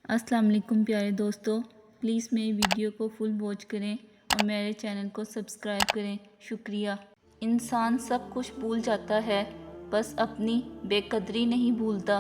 السلام علیکم پیارے دوستو، پلیز میری ویڈیو کو فل واچ کریں اور میرے چینل کو سبسکرائب کریں، شکریہ۔ انسان سب کچھ بھول جاتا ہے، بس اپنی بے قدری نہیں بھولتا۔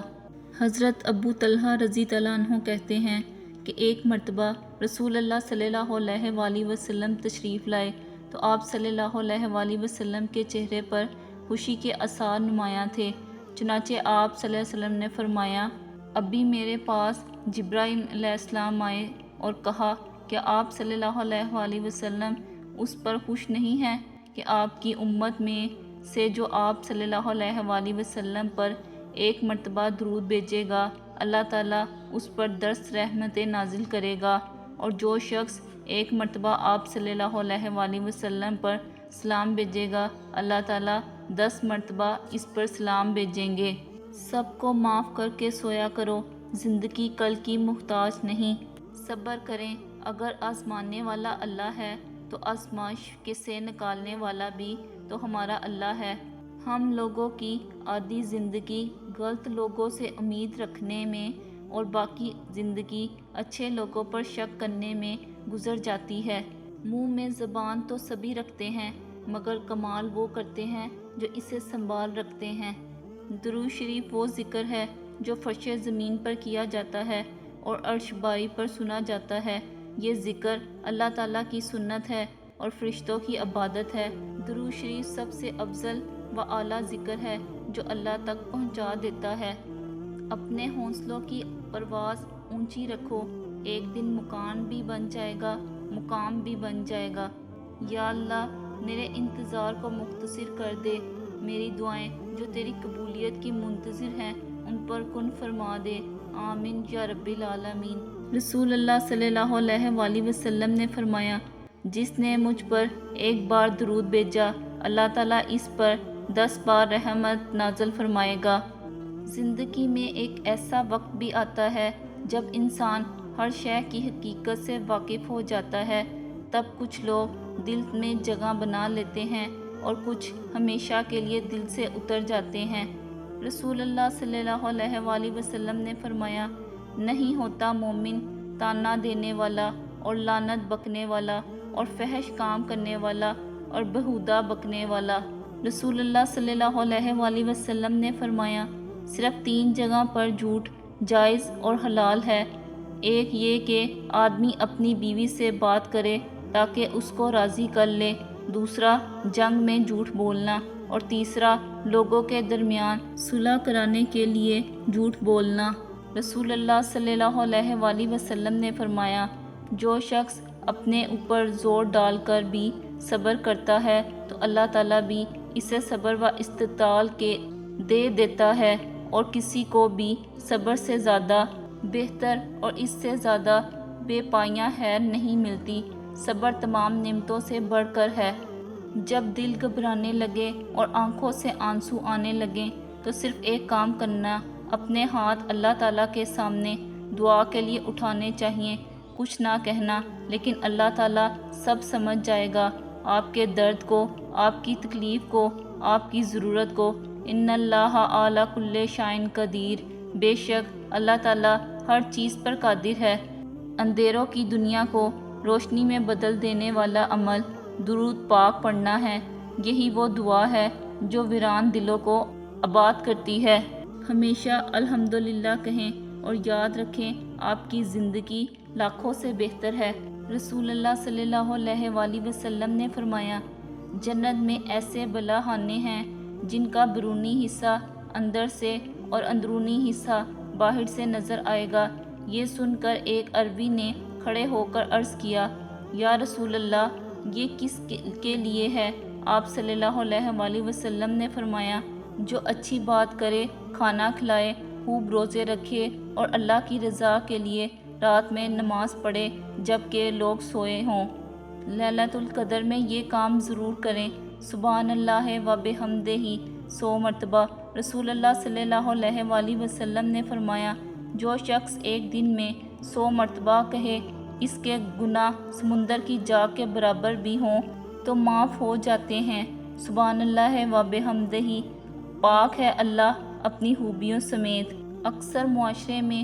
حضرت ابو طلحہ رضی اللہ عنہ کہتے ہیں کہ ایک مرتبہ رسول اللہ صلی اللہ علیہ وآلہ وسلم تشریف لائے تو آپ صلی اللہ علیہ وآلہ وسلم کے چہرے پر خوشی کے آثار نمایاں تھے۔ چنانچہ آپ صلی اللہ علیہ وسلم نے فرمایا، ابھی میرے پاس جبرائیل علیہ السلام آئے اور کہا کہ آپ صلی اللہ علیہ وآلہ وسلم اس پر خوش نہیں ہیں کہ آپ کی امت میں سے جو آپ صلی اللہ علیہ وآلہ وسلم پر ایک مرتبہ درود بھیجے گا، اللہ تعالیٰ اس پر درس رحمتیں نازل کرے گا، اور جو شخص ایک مرتبہ آپ صلی اللہ علیہ وآلہ وسلم پر سلام بھیجے گا، اللہ تعالیٰ 10 مرتبہ اس پر سلام بھیجیں گے۔ سب کو معاف کر کے سویا کرو، زندگی کل کی محتاج نہیں۔ صبر کریں، اگر آزمانے والا اللہ ہے تو آزمائش سے نکالنے والا بھی تو ہمارا اللہ ہے۔ ہم لوگوں کی آدھی زندگی غلط لوگوں سے امید رکھنے میں اور باقی زندگی اچھے لوگوں پر شک کرنے میں گزر جاتی ہے۔ منہ میں زبان تو سبھی رکھتے ہیں، مگر کمال وہ کرتے ہیں جو اسے سنبھال رکھتے ہیں۔ درود شریف وہ ذکر ہے جو فرش زمین پر کیا جاتا ہے اور عرش باری پر سنا جاتا ہے۔ یہ ذکر اللہ تعالیٰ کی سنت ہے اور فرشتوں کی عبادت ہے۔ درود شریف سب سے افضل و اعلیٰ ذکر ہے جو اللہ تک پہنچا دیتا ہے۔ اپنے حوصلوں کی پرواز اونچی رکھو، ایک دن مکان بھی بن جائے گا، مقام بھی بن جائے گا۔ یا اللہ، میرے انتظار کو مختصر کر دے، میری دعائیں جو تیری قبولیت کی منتظر ہیں ان پر کن فرما دے، آمین یا رب العالمین۔ رسول اللہ صلی اللہ علیہ وآلہ وسلم نے فرمایا، جس نے مجھ پر ایک بار درود بھیجا، اللہ تعالیٰ اس پر 10 بار رحمت نازل فرمائے گا۔ زندگی میں ایک ایسا وقت بھی آتا ہے جب انسان ہر شے کی حقیقت سے واقف ہو جاتا ہے، تب کچھ لوگ دل میں جگہ بنا لیتے ہیں اور کچھ ہمیشہ کے لیے دل سے اتر جاتے ہیں۔ رسول اللہ صلی اللہ علیہ وآلہ وسلم نے فرمایا، نہیں ہوتا مومن طعنہ دینے والا اور لعنت بکنے والا اور فحش کام کرنے والا اور بیہودہ بکنے والا۔ رسول اللہ صلی اللہ علیہ وآلہ وسلم نے فرمایا، صرف 3 جگہ پر جھوٹ جائز اور حلال ہے، ایک یہ کہ آدمی اپنی بیوی سے بات کرے تاکہ اس کو راضی کر لے، دوسرا جنگ میں جھوٹ بولنا، اور تیسرا لوگوں کے درمیان صلح کرانے کے لیے جھوٹ بولنا۔ رسول اللہ صلی اللہ علیہ وآلہ وسلم نے فرمایا، جو شخص اپنے اوپر زور ڈال کر بھی صبر کرتا ہے تو اللہ تعالیٰ بھی اسے صبر و استطاعت کے دے دیتا ہے، اور کسی کو بھی صبر سے زیادہ بہتر اور اس سے زیادہ بے پایہ خیر نہیں ملتی۔ صبر تمام نعمتوں سے بڑھ کر ہے۔ جب دل گھبرانے لگے اور آنکھوں سے آنسو آنے لگیں تو صرف ایک کام کرنا، اپنے ہاتھ اللہ تعالیٰ کے سامنے دعا کے لیے اٹھانے چاہیے، کچھ نہ کہنا، لیکن اللہ تعالیٰ سب سمجھ جائے گا، آپ کے درد کو، آپ کی تکلیف کو، آپ کی ضرورت کو۔ ان اللہ علی کل شیء قدیر، بے شک اللہ تعالیٰ ہر چیز پر قادر ہے۔ اندھیروں کی دنیا کو روشنی میں بدل دینے والا عمل درود پاک پڑھنا ہے۔ یہی وہ دعا ہے جو ویران دلوں کو آباد کرتی ہے۔ ہمیشہ الحمدللہ کہیں اور یاد رکھیں آپ کی زندگی لاکھوں سے بہتر ہے۔ رسول اللہ صلی اللہ علیہ وآلہ وسلم نے فرمایا، جنت میں ایسے بلاخانے ہیں جن کا بیرونی حصہ اندر سے اور اندرونی حصہ باہر سے نظر آئے گا۔ یہ سن کر ایک عربی نے کھڑے ہو کر عرض کیا، یا رسول اللہ، یہ کس کے لیے ہے؟ آپ صلی اللہ علیہ وآلہ وسلم نے فرمایا، جو اچھی بات کرے، کھانا کھلائے، خوب روزے رکھے اور اللہ کی رضا کے لیے رات میں نماز پڑھے جب کہ لوگ سوئے ہوں۔ لیلۃ القدر میں یہ کام ضرور کریں۔ سبحان اللہ و بحمدہ 100 مرتبہ۔ رسول اللہ صلی اللہ علیہ وآلہ وسلم نے فرمایا، جو شخص ایک دن میں 100 مرتبہ کہے، اس کے گناہ سمندر کی جاگ کے برابر بھی ہوں تو معاف ہو جاتے ہیں۔ سبحان اللہ و بحمدہ، پاک ہے اللہ اپنی خوبیوں سمیت۔ اکثر معاشرے میں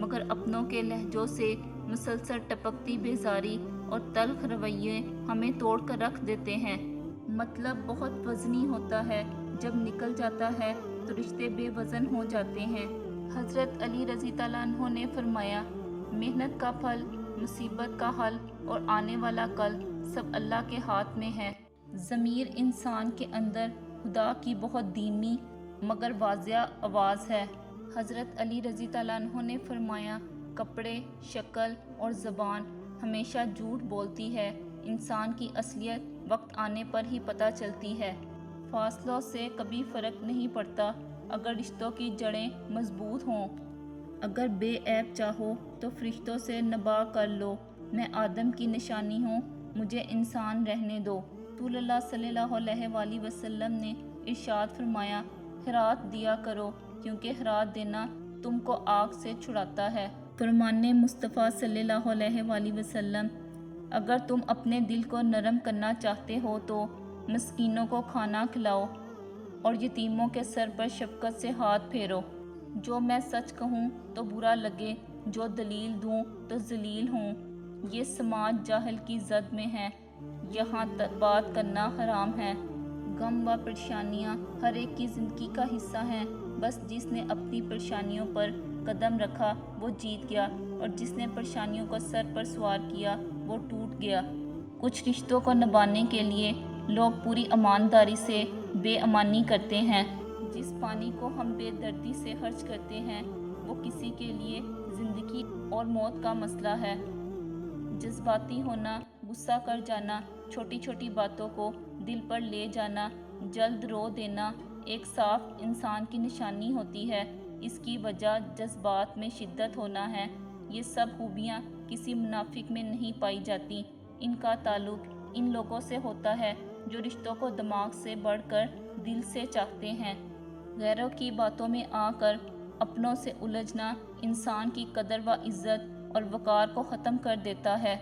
مگر اپنوں کے لہجوں سے مسلسل ٹپکتی بیزاری اور تلخ رویے ہمیں توڑ کر رکھ دیتے ہیں۔ مطلب بہت وزنی ہوتا ہے، جب نکل جاتا ہے تو رشتے بے وزن ہو جاتے ہیں۔ حضرت علی رضی اللہ عنہ نے فرمایا، محنت کا پھل، مصیبت کا حل اور آنے والا کل سب اللہ کے ہاتھ میں ہے۔ ضمیر انسان کے اندر خدا کی بہت دھیمی مگر واضح آواز ہے۔ حضرت علی رضی اللہ عنہ نے فرمایا، کپڑے، شکل اور زبان ہمیشہ جھوٹ بولتی ہے، انسان کی اصلیت وقت آنے پر ہی پتہ چلتی ہے۔ فاصلوں سے کبھی فرق نہیں پڑتا اگر رشتوں کی جڑیں مضبوط ہوں۔ اگر بے عیب چاہو تو فرشتوں سے نباہ کر لو، میں آدم کی نشانی ہوں، مجھے انسان رہنے دو۔ رسول اللہ صلی اللہ علیہ وآلہ وسلم نے ارشاد فرمایا، خیرات دیا کرو کیونکہ خیرات دینا تم کو آگ سے چھڑاتا ہے۔ فرمان مصطفیٰ صلی اللہ علیہ وآلہ وسلم، اگر تم اپنے دل کو نرم کرنا چاہتے ہو تو مسکینوں کو کھانا کھلاؤ اور یتیموں کے سر پر شفقت سے ہاتھ پھیرو۔ جو میں سچ کہوں تو برا لگے، جو دلیل دوں تو ذلیل ہوں۔ یہ سماج جاہل کی زد میں ہے، یہاں بات کرنا حرام ہے۔ غم و پریشانیاں ہر ایک کی زندگی کا حصہ ہیں، بس جس نے اپنی پریشانیوں پر قدم رکھا وہ جیت گیا، اور جس نے پریشانیوں کو سر پر سوار کیا وہ ٹوٹ گیا۔ کچھ رشتوں کو نبھانے کے لیے لوگ پوری ایمانداری سے بے ایمانی کرتے ہیں۔ جس پانی کو ہم بے دردی سے خرچ کرتے ہیں وہ کسی کے لیے زندگی اور موت کا مسئلہ ہے۔ جذباتی ہونا، غصہ کر جانا، چھوٹی چھوٹی باتوں کو دل پر لے جانا، جلد رو دینا ایک صاف انسان کی نشانی ہوتی ہے۔ اس کی وجہ جذبات میں شدت ہونا ہے۔ یہ سب خوبیاں کسی منافق میں نہیں پائی جاتی، ان کا تعلق ان لوگوں سے ہوتا ہے جو رشتوں کو دماغ سے بڑھ کر دل سے چاہتے ہیں۔ غیروں کی باتوں میں آ کر اپنوں سے الجھنا انسان کی قدر و عزت اور وقار کو ختم کر دیتا ہے۔